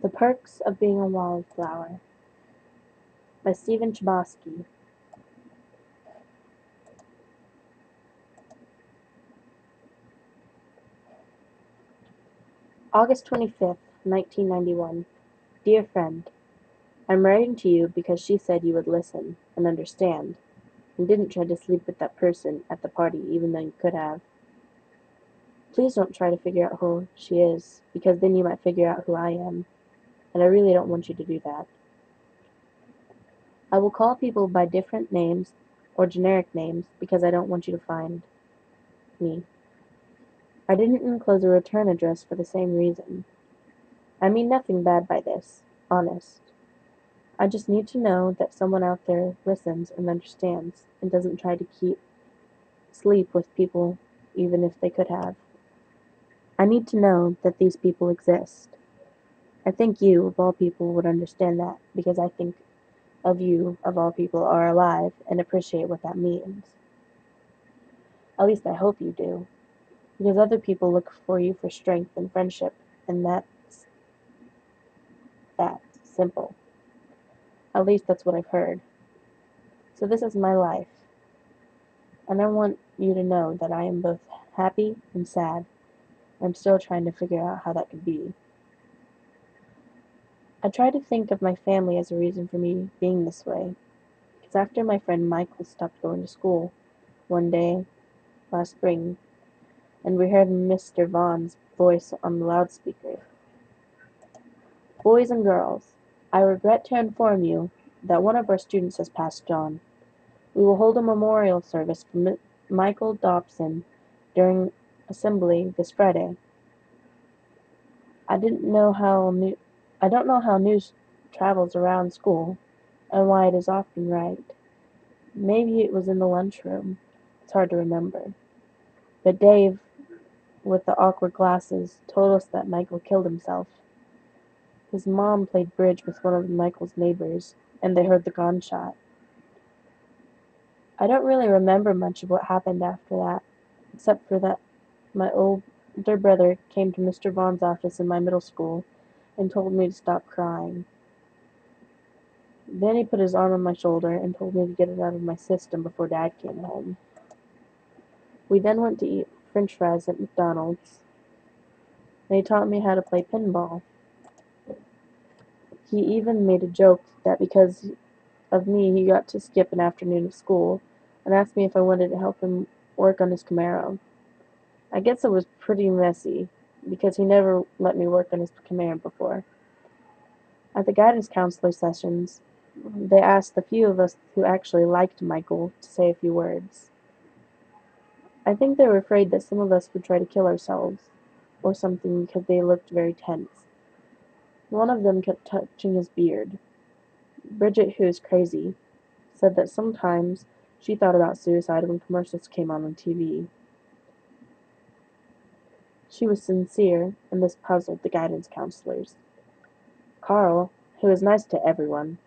The Perks of Being a Wallflower by Stephen Chbosky. August 25th, 1991. Dear friend, I'm writing to you because she said you would listen and understand and didn't try to sleep with that person at the party even though you could have. Please don't try to figure out who she is because then you might figure out who I am, and I really don't want you to do that. I will call people by different names or generic names because I don't want you to find me. I didn't enclose a return address for the same reason. I mean nothing bad by this, honest. I just need to know that someone out there listens and understands and doesn't try to sleep with people even if they could have. I need to know that these people exist. I think you, of all people, would understand that because I think of you, of all people, are alive and appreciate what that means. At least I hope you do, because other people look for you for strength and friendship, and that's that simple. At least that's what I've heard. So this is my life, and I want you to know that I am both happy and sad. I'm still trying to figure out how that could be. I try to think of my family as a reason for me being this way, because after my friend Michael stopped going to school one day last spring, and we heard Mr. Vaughn's voice on the loudspeaker. Boys and girls, I regret to inform you that one of our students has passed on. We will hold a memorial service for Michael Dobson during assembly this Friday. I don't know how news travels around school and why it is often right. Maybe it was in the lunchroom. It's hard to remember. But Dave, with the awkward glasses, told us that Michael killed himself. His mom played bridge with one of Michael's neighbors, and they heard the gunshot. I don't really remember much of what happened after that, except for that my older brother came to Mr. Vaughn's office in my middle school and told me to stop crying. Then he put his arm on my shoulder and told me to get it out of my system before Dad came home. We then went to eat French fries at McDonald's, and he taught me how to play pinball. He even made a joke that because of me he got to skip an afternoon of school and asked me if I wanted to help him work on his Camaro. I guess it was pretty messy, because he never let me work on his Camaro before. At the guidance counselor sessions, they asked the few of us who actually liked Michael to say a few words. I think they were afraid that some of us would try to kill ourselves, or something because they looked very tense. One of them kept touching his beard. Bridget, who is crazy, said that sometimes she thought about suicide when commercials came on TV. She was sincere, and this puzzled the guidance counselors. Carl, who was nice to everyone,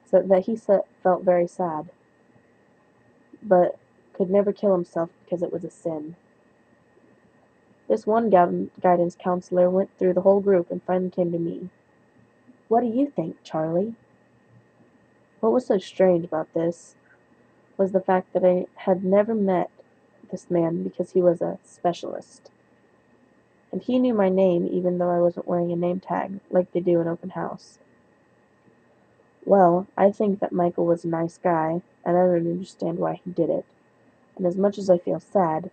said that he felt very sad, but could never kill himself because it was a sin. This one guidance counselor went through the whole group and finally came to me. What do you think, Charlie? What was so strange about this was the fact that I had never met this man because he was a specialist. And he knew my name even though I wasn't wearing a name tag like they do in open house. Well, I think that Michael was a nice guy, and I don't understand why he did it. And as much as I feel sad,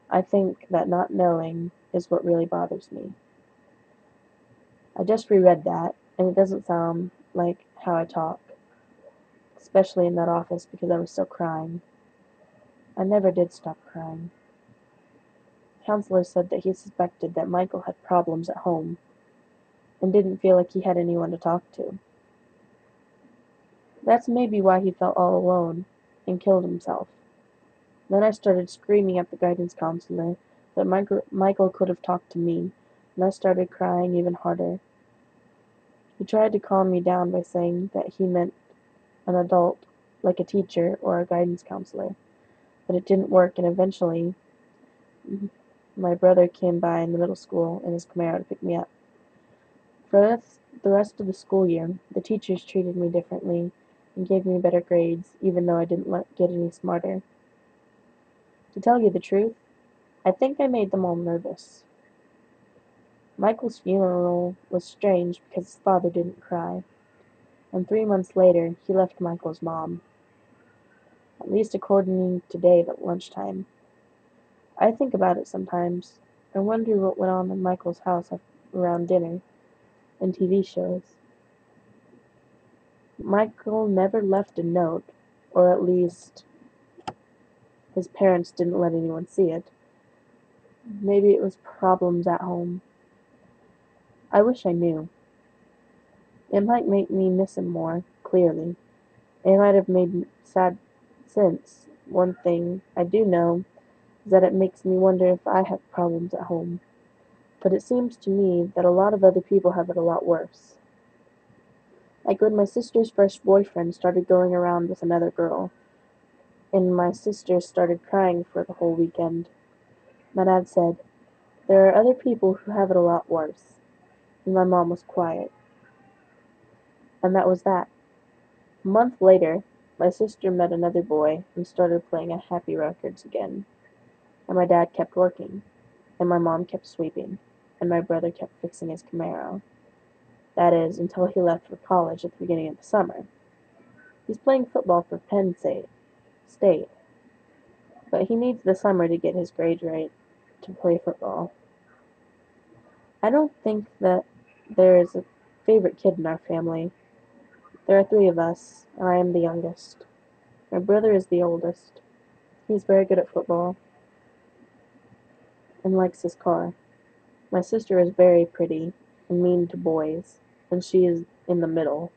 I think that not knowing is what really bothers me. I just reread that, and it doesn't sound like how I talk, especially in that office because I was still crying. I never did stop crying. The counselor said that he suspected that Michael had problems at home and didn't feel like he had anyone to talk to. That's maybe why he felt all alone and killed himself. Then I started screaming at the guidance counselor that Michael could have talked to me, and I started crying even harder. He tried to calm me down by saying that he meant an adult, like a teacher or a guidance counselor, but it didn't work, and eventually my brother came by in the middle school in his Camaro to pick me up. For the rest of the school year, the teachers treated me differently and gave me better grades, even though I didn't get any smarter. To tell you the truth, I think I made them all nervous. Michael's funeral was strange because his father didn't cry, and 3 months later he left Michael's mom, at least according to Dave at lunchtime. I think about it sometimes. I wonder what went on in Michael's house around dinner and TV shows. Michael never left a note, or at least his parents didn't let anyone see it. Maybe it was problems at home. I wish I knew. It might make me miss him more, clearly. It might have made me sad since. One thing I do know is that it makes me wonder if I have problems at home. But it seems to me that a lot of other people have it a lot worse. Like when my sister's first boyfriend started going around with another girl, and my sister started crying for the whole weekend. My dad said, "There are other people who have it a lot worse." And my mom was quiet. And that was that. A month later, my sister met another boy and started playing at Happy Records again. And my dad kept working, and my mom kept sweeping, and my brother kept fixing his Camaro. That is, until he left for college at the beginning of the summer. He's playing football for Penn State, but he needs the summer to get his grades right to play football. I don't think that there is a favorite kid in our family. There are three of us, and I am the youngest. My brother is the oldest. He's very good at football and likes his car. My sister is very pretty and mean to boys, and she is in the middle.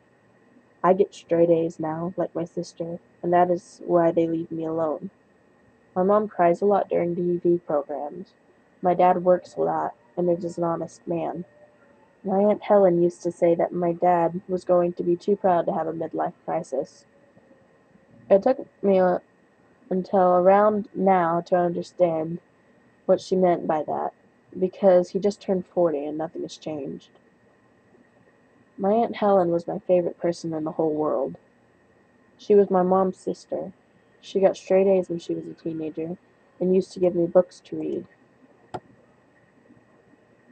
I get straight A's now, like my sister, and that is why they leave me alone. My mom cries a lot during TV programs. My dad works a lot and is an honest man. My Aunt Helen used to say that my dad was going to be too proud to have a midlife crisis. It took me until around now to understand what she meant by that, because he just turned 40 and nothing has changed. My Aunt Helen was my favorite person in the whole world. She was my mom's sister. She got straight A's when she was a teenager and used to give me books to read.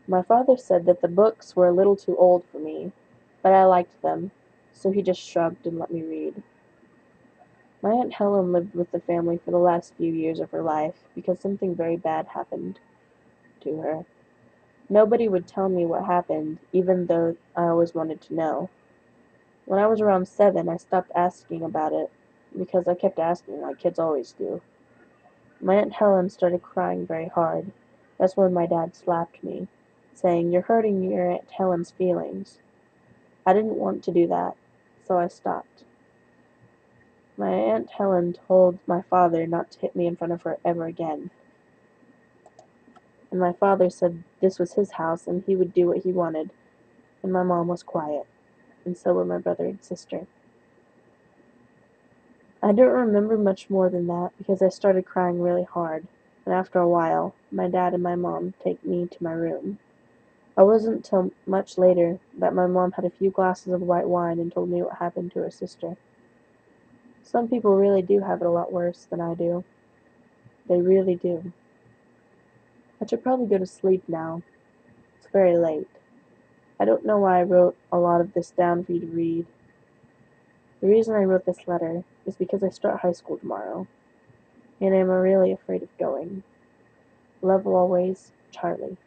My father said that the books were a little too old for me, but I liked them, so he just shrugged and let me read. My Aunt Helen lived with the family for the last few years of her life because something very bad happened to her. Nobody would tell me what happened, even though I always wanted to know. When I was around 7, I stopped asking about it because I kept asking like kids always do. My Aunt Helen started crying very hard. That's when my dad slapped me, saying, "You're hurting your Aunt Helen's feelings." I didn't want to do that, so I stopped. My Aunt Helen told my father not to hit me in front of her ever again. And my father said this was his house and he would do what he wanted. And my mom was quiet, and so were my brother and sister. I don't remember much more than that because I started crying really hard, and after a while, my dad and my mom take me to my room. It wasn't till much later that my mom had a few glasses of white wine and told me what happened to her sister. Some people really do have it a lot worse than I do. They really do. I should probably go to sleep now. It's very late. I don't know why I wrote a lot of this down for you to read. The reason I wrote this letter is because I start high school tomorrow, and I'm really afraid of going. Love always, Charlie.